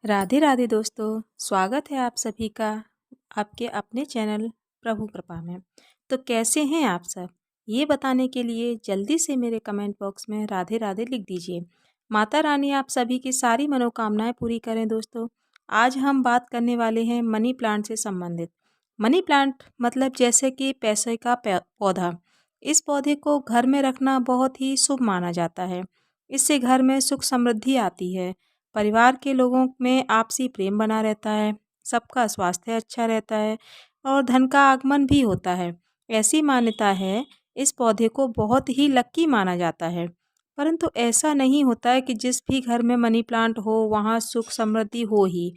राधे राधे दोस्तों, स्वागत है आप सभी का आपके अपने चैनल प्रभु कृपा में। तो कैसे हैं आप सब? ये बताने के लिए जल्दी से मेरे कमेंट बॉक्स में राधे राधे लिख दीजिए। माता रानी आप सभी की सारी मनोकामनाएं पूरी करें दोस्तों। आज हम बात करने वाले हैं मनी प्लांट से संबंधित। मनी प्लांट मतलब जैसे कि पैसे का पौधा। इस पौधे को घर में रखना बहुत ही शुभ माना जाता है। इससे घर में सुख समृद्धि आती है। परिवार के लोगों में आपसी प्रेम बना रहता है, सबका स्वास्थ्य अच्छा रहता है और धन का आगमन भी होता है। ऐसी मान्यता है, इस पौधे को बहुत ही लक्की माना जाता है। परंतु ऐसा नहीं होता है कि जिस भी घर में मनी प्लांट हो वहाँ सुख समृद्धि हो ही।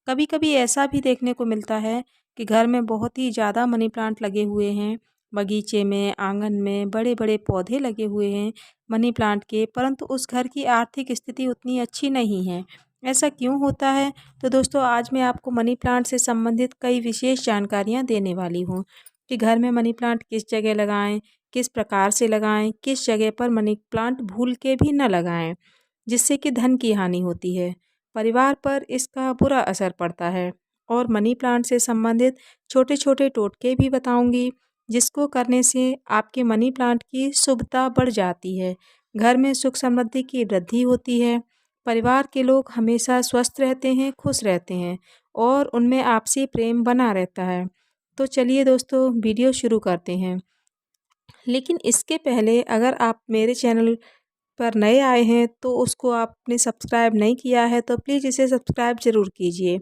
कभी-कभी ऐसा भी देखने को मिलता है कि घर में बहुत ही ज़्यादा मनी प्लांट लगे हुए हैं, बगीचे में, आंगन में बड़े-बड़े पौधे लगे हुए हैं मनी प्लांट के, परंतु उस घर की आर्थिक स्थिति उतनी अच्छी नहीं है। ऐसा क्यों होता है? तो दोस्तों आज मैं आपको मनी प्लांट से संबंधित कई विशेष जानकारियाँ देने वाली हूँ कि घर में मनी प्लांट किस जगह लगाएँ, किस प्रकार से लगाएँ, किस जगह पर मनी प्लांट भूल के भी न लगाएँ, जिससे कि धन की हानि होती है। परिवार पर इसका बुरा असर पड़ता है और मनी प्लांट से संबंधित छोटे-छोटे टोटके भी बताऊँगी, जिसको करने से आपके मनी प्लांट की शुभता बढ़ जाती है। घर में सुख समृद्धि की वृद्धि होती है। परिवार के लोग हमेशा स्वस्थ रहते हैं, खुश रहते हैं और उनमें आपसी प्रेम बना रहता है। तो चलिए दोस्तों वीडियो शुरू करते हैं। लेकिन इसके पहले अगर आप मेरे चैनल पर नए आए हैं तो उसको आपने सब्सक्राइब नहीं किया है तो प्लीज़ इसे सब्सक्राइब ज़रूर कीजिए।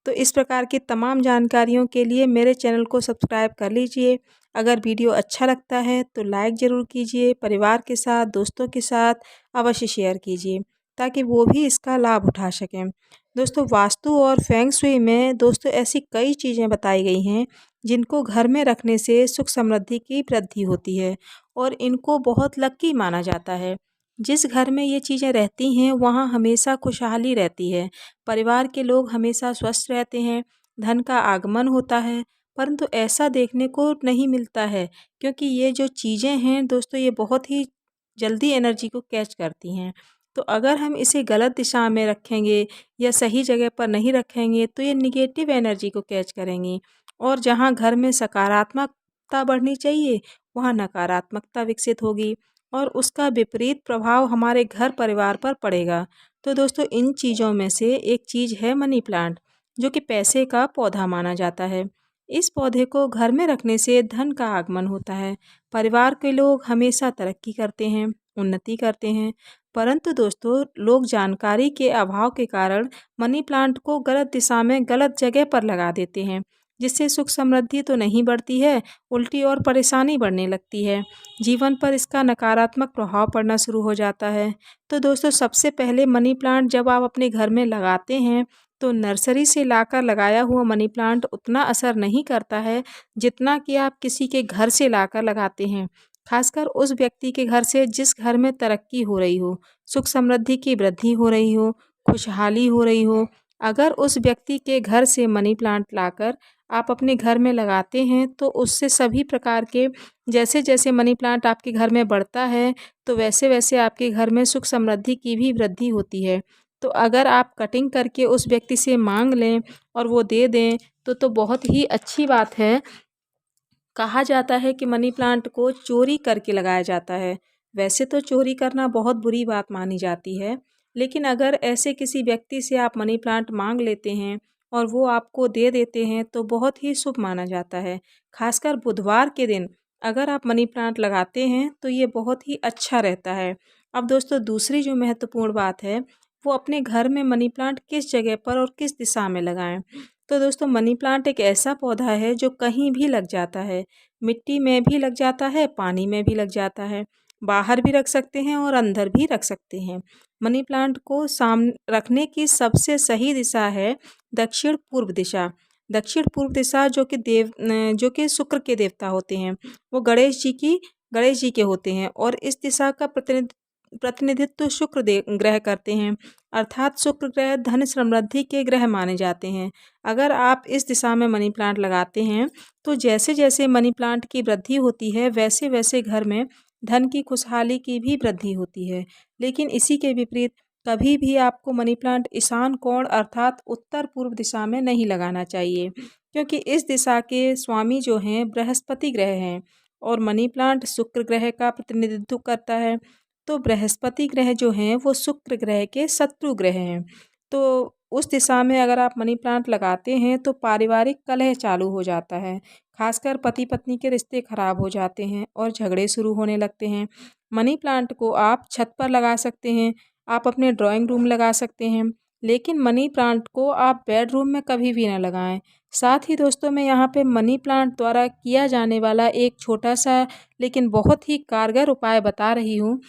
तो इस प्रकार की तमाम जानकारियों के लिए मेरे चैनल को सब्सक्राइब कर लीजिए। अगर वीडियो अच्छा लगता है तो लाइक ज़रूर कीजिए, परिवार के साथ, दोस्तों के साथ अवश्य शेयर कीजिए ताकि वो भी इसका लाभ उठा सकें। दोस्तों वास्तु और फेंग शुई में दोस्तों ऐसी कई चीज़ें बताई गई हैं जिनको घर में रखने से सुख समृद्धि की वृद्धि होती है और इनको बहुत लकी माना जाता है। जिस घर में ये चीज़ें रहती हैं वहाँ हमेशा खुशहाली रहती है, परिवार के लोग हमेशा स्वस्थ रहते हैं, धन का आगमन होता है। परंतु ऐसा देखने को नहीं मिलता है क्योंकि ये जो चीज़ें हैं दोस्तों ये बहुत ही जल्दी एनर्जी को कैच करती हैं। तो अगर हम इसे गलत दिशा में रखेंगे या सही जगह पर नहीं रखेंगे तो ये निगेटिव एनर्जी को कैच करेंगी और जहाँ घर में सकारात्मकता बढ़नी चाहिए वहाँ नकारात्मकता विकसित होगी और उसका विपरीत प्रभाव हमारे घर परिवार पर पड़ेगा। तो दोस्तों इन चीज़ों में से एक चीज़ है मनी प्लांट, जो कि पैसे का पौधा माना जाता है। इस पौधे को घर में रखने से धन का आगमन होता है। परिवार के लोग हमेशा तरक्की करते हैं, उन्नति करते हैं। परंतु दोस्तों लोग जानकारी के अभाव के कारण मनी प्लांट को गलत दिशा में, गलत जगह पर लगा देते हैं, जिससे सुख समृद्धि तो नहीं बढ़ती है, उल्टी और परेशानी बढ़ने लगती है। जीवन पर इसका नकारात्मक प्रभाव पड़ना शुरू हो जाता है। तो दोस्तों सबसे पहले मनी प्लांट जब आप अपने घर में लगाते हैं तो नर्सरी से लाकर लगाया हुआ मनी प्लांट उतना असर नहीं करता है जितना कि आप किसी के घर से लाकर लगाते हैं। खासकर उस व्यक्ति के घर से जिस घर में तरक्की हो रही हो, सुख समृद्धि की वृद्धि हो रही हो, खुशहाली हो रही हो। अगर उस व्यक्ति के घर से मनी प्लांट लाकर आप अपने घर में लगाते हैं तो उससे सभी प्रकार के जैसे-जैसे मनी प्लांट आपके घर में बढ़ता है, तो वैसे-वैसे आपके घर में सुख समृद्धि की भी वृद्धि होती है। तो अगर आप कटिंग करके उस व्यक्ति से माँग लें और वो दे दें, तो बहुत ही अच्छी बात है। कहा जाता है कि मनी प्लांट को चोरी करके लगाया जाता है। वैसे तो चोरी करना बहुत बुरी बात मानी जाती है, लेकिन अगर ऐसे किसी व्यक्ति से आप मनी प्लांट माँग लेते हैं और वो आपको दे देते हैं, तो बहुत ही शुभ माना जाता है। खासकर बुधवार के दिन अगर आप मनी प्लांट लगाते हैं, तो ये बहुत ही अच्छा रहता है। अब दोस्तों दूसरी जो महत्वपूर्ण बात है, वो अपने घर में मनी प्लांट किस जगह पर और किस दिशा में लगाएँ। तो दोस्तों मनी प्लांट एक ऐसा पौधा है जो कहीं भी लग जाता है, मिट्टी में भी लग जाता है, पानी में भी लग जाता है, बाहर भी रख सकते हैं और अंदर भी रख सकते हैं। मनी प्लांट को रखने की सबसे सही दिशा है दक्षिण पूर्व दिशा। दक्षिण पूर्व दिशा जो कि शुक्र के देवता होते हैं, वो गणेश जी के होते हैं और इस दिशा का प्रतिनिधित्व शुक्र दे ग्रह करते हैं। अर्थात शुक्र ग्रह धन समृद्धि के ग्रह माने जाते हैं। अगर आप इस दिशा में मनी प्लांट लगाते हैं तो जैसे-जैसे मनी प्लांट की वृद्धि होती है वैसे-वैसे घर में धन की खुशहाली की भी वृद्धि होती है। लेकिन इसी के विपरीत कभी भी आपको मनी प्लांट ईशान कोण अर्थात उत्तर पूर्व दिशा में नहीं लगाना चाहिए, क्योंकि इस दिशा के स्वामी जो हैं बृहस्पति ग्रह हैं और मनी प्लांट शुक्र ग्रह का प्रतिनिधित्व करता है। तो बृहस्पति ग्रह जो हैं वो शुक्र ग्रह के शत्रु ग्रह हैं। तो उस दिशा में अगर आप मनी प्लांट लगाते हैं तो पारिवारिक कलह चालू हो जाता है। खासकर पति पत्नी के रिश्ते खराब हो जाते हैं और झगड़े शुरू होने लगते हैं। मनी प्लांट को आप छत पर लगा सकते हैं, आप अपने ड्राइंग रूम लगा सकते हैं, लेकिन मनी प्लांट को आप बेडरूम में कभी भी ना लगाएं। साथ ही दोस्तों मैं यहाँ पे मनी प्लांट द्वारा किया जाने वाला एक छोटा सा लेकिन बहुत ही कारगर उपाय बता रही हूँ।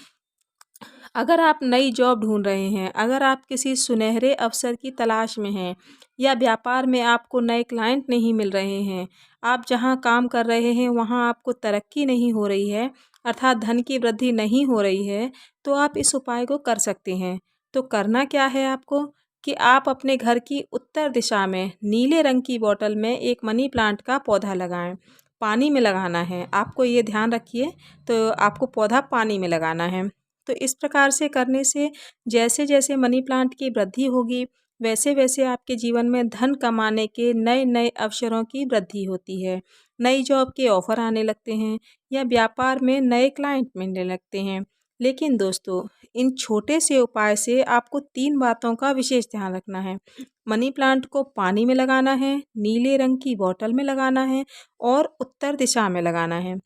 अगर आप नई जॉब ढूंढ रहे हैं, अगर आप किसी सुनहरे अवसर की तलाश में हैं या व्यापार में आपको नए क्लाइंट नहीं मिल रहे हैं, आप जहां काम कर रहे हैं वहां आपको तरक्की नहीं हो रही है अर्थात धन की वृद्धि नहीं हो रही है, तो आप इस उपाय को कर सकते हैं। तो करना क्या है आपको कि आप अपने घर की उत्तर दिशा में नीले रंग की बोतल में एक मनी प्लांट का पौधा लगाएं। पानी में लगाना है, आपको ये ध्यान रखिए। तो आपको पौधा पानी में लगाना है। तो इस प्रकार से करने से जैसे जैसे मनी प्लांट की वृद्धि होगी, वैसे वैसे आपके जीवन में धन कमाने के नए नए अवसरों की वृद्धि होती है। नई जॉब के ऑफर आने लगते हैं या व्यापार में नए क्लाइंट मिलने लगते हैं। लेकिन दोस्तों इन छोटे से उपाय से आपको 3 बातों का विशेष ध्यान रखना है। मनी प्लांट को पानी में लगाना है, नीले रंग की बॉटल में लगाना है और उत्तर दिशा में लगाना है।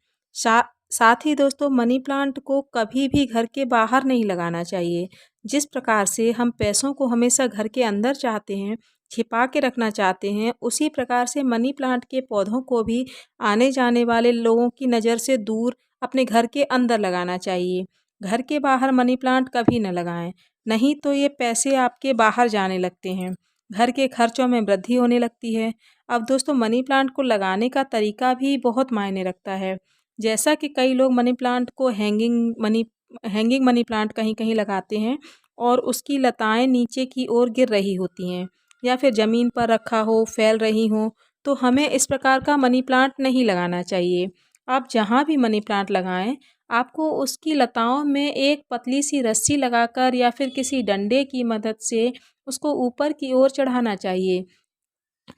साथ ही दोस्तों मनी प्लांट को कभी भी घर के बाहर नहीं लगाना चाहिए। जिस प्रकार से हम पैसों को हमेशा घर के अंदर चाहते हैं, छिपा के रखना चाहते हैं, उसी प्रकार से मनी प्लांट के पौधों को भी आने जाने वाले लोगों की नज़र से दूर अपने घर के अंदर लगाना चाहिए। घर के बाहर मनी प्लांट कभी न लगाएं, नहीं तो ये पैसे आपके बाहर जाने लगते हैं, घर के खर्चों में वृद्धि होने लगती है। अब दोस्तों मनी प्लांट को लगाने का तरीका भी बहुत मायने रखता है। जैसा कि कई लोग मनी प्लांट को हैंगिंग मनी प्लांट कहीं कहीं लगाते हैं और उसकी लताएं नीचे की ओर गिर रही होती हैं या फिर ज़मीन पर रखा हो फैल रही हो, तो हमें इस प्रकार का मनी प्लांट नहीं लगाना चाहिए। आप जहाँ भी मनी प्लांट लगाएं, आपको उसकी लताओं में एक पतली सी रस्सी लगाकर या फिर किसी डंडे की मदद से उसको ऊपर की ओर चढ़ाना चाहिए।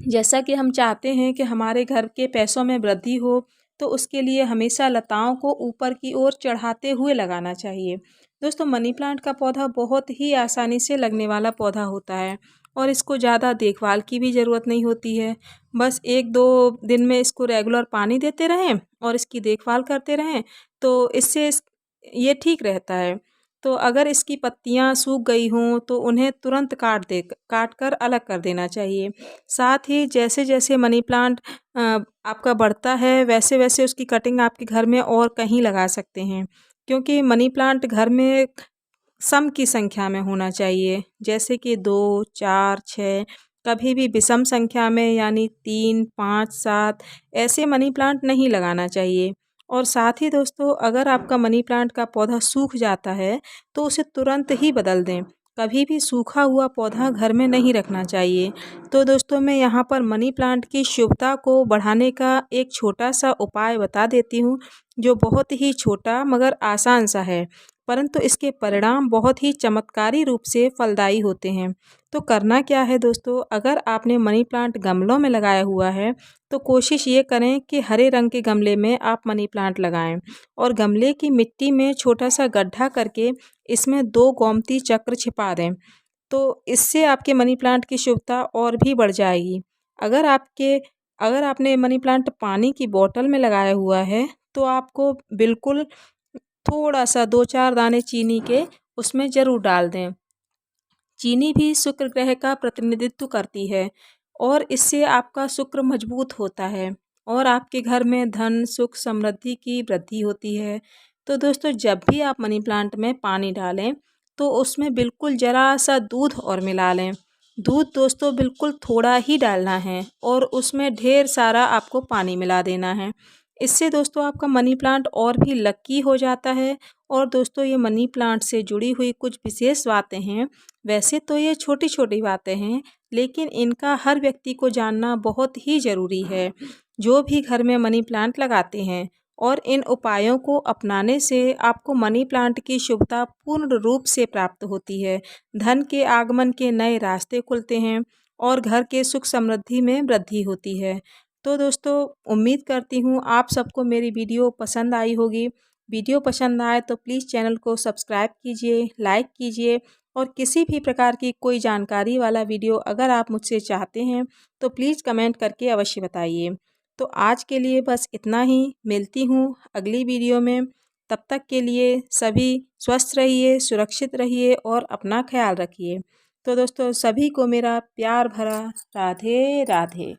जैसा कि हम चाहते हैं कि हमारे घर के पैसों में वृद्धि हो, तो उसके लिए हमेशा लताओं को ऊपर की ओर चढ़ाते हुए लगाना चाहिए। दोस्तों मनी प्लांट का पौधा बहुत ही आसानी से लगने वाला पौधा होता है और इसको ज़्यादा देखभाल की भी ज़रूरत नहीं होती है। बस 1-2 दिन में इसको रेगुलर पानी देते रहें और इसकी देखभाल करते रहें, तो इससे ये ठीक रहता है। तो अगर इसकी पत्तियां सूख गई हों तो उन्हें तुरंत काट कर अलग कर देना चाहिए। साथ ही जैसे जैसे मनी प्लांट आपका बढ़ता है, वैसे वैसे उसकी कटिंग आपके घर में और कहीं लगा सकते हैं, क्योंकि मनी प्लांट घर में सम की संख्या में होना चाहिए, जैसे कि 2, 4, 6, कभी भी विषम संख्या में यानी 3, 5, 7 ऐसे मनी प्लांट नहीं लगाना चाहिए। और साथ ही दोस्तों अगर आपका मनी प्लांट का पौधा सूख जाता है तो उसे तुरंत ही बदल दें। कभी भी सूखा हुआ पौधा घर में नहीं रखना चाहिए। तो दोस्तों मैं यहाँ पर मनी प्लांट की शुभता को बढ़ाने का एक छोटा सा उपाय बता देती हूँ, जो बहुत ही छोटा मगर आसान सा है, परंतु इसके परिणाम बहुत ही चमत्कारी रूप से फलदायी होते हैं। तो करना क्या है दोस्तों, अगर आपने मनी प्लांट गमलों में लगाया हुआ है तो कोशिश ये करें कि हरे रंग के गमले में आप मनी प्लांट लगाएं और गमले की मिट्टी में छोटा सा गड्ढा करके इसमें 2 गोमती चक्र छिपा दें। तो इससे आपके मनी प्लांट की शुभता और भी बढ़ जाएगी। अगर आपके अगर आपने मनी प्लांट पानी की बोतल में लगाया हुआ है तो आपको बिल्कुल थोड़ा सा 2-4 दाने चीनी के उसमें ज़रूर डाल दें। चीनी भी शुक्र ग्रह का प्रतिनिधित्व करती है और इससे आपका शुक्र मजबूत होता है और आपके घर में धन सुख समृद्धि की वृद्धि होती है। तो दोस्तों जब भी आप मनी प्लांट में पानी डालें तो उसमें बिल्कुल ज़रा सा दूध और मिला लें। दूध दोस्तों बिल्कुल थोड़ा ही डालना है और उसमें ढेर सारा आपको पानी मिला देना है। इससे दोस्तों आपका मनी प्लांट और भी लकी हो जाता है। और दोस्तों ये मनी प्लांट से जुड़ी हुई कुछ विशेष बातें हैं। वैसे तो ये छोटी छोटी बातें हैं, लेकिन इनका हर व्यक्ति को जानना बहुत ही ज़रूरी है। जो भी घर में मनी प्लांट लगाते हैं और इन उपायों को अपनाने से आपको मनी प्लांट की शुभता पूर्ण रूप से प्राप्त होती है। धन के आगमन के नए रास्ते खुलते हैं और घर के सुख समृद्धि में वृद्धि होती है। तो दोस्तों, उम्मीद करती हूँ आप सबको मेरी वीडियो पसंद आई होगी। वीडियो पसंद आए तो प्लीज़ चैनल को सब्सक्राइब कीजिए, लाइक कीजिए और किसी भी प्रकार की कोई जानकारी वाला वीडियो अगर आप मुझसे चाहते हैं तो प्लीज़ कमेंट करके अवश्य बताइए। तो आज के लिए बस इतना ही, मिलती हूँ अगली वीडियो में। तब तक के लिए सभी स्वस्थ रहिए, सुरक्षित रहिए और अपना ख्याल रखिए। तो दोस्तों, सभी को मेरा प्यार भरा राधे राधे।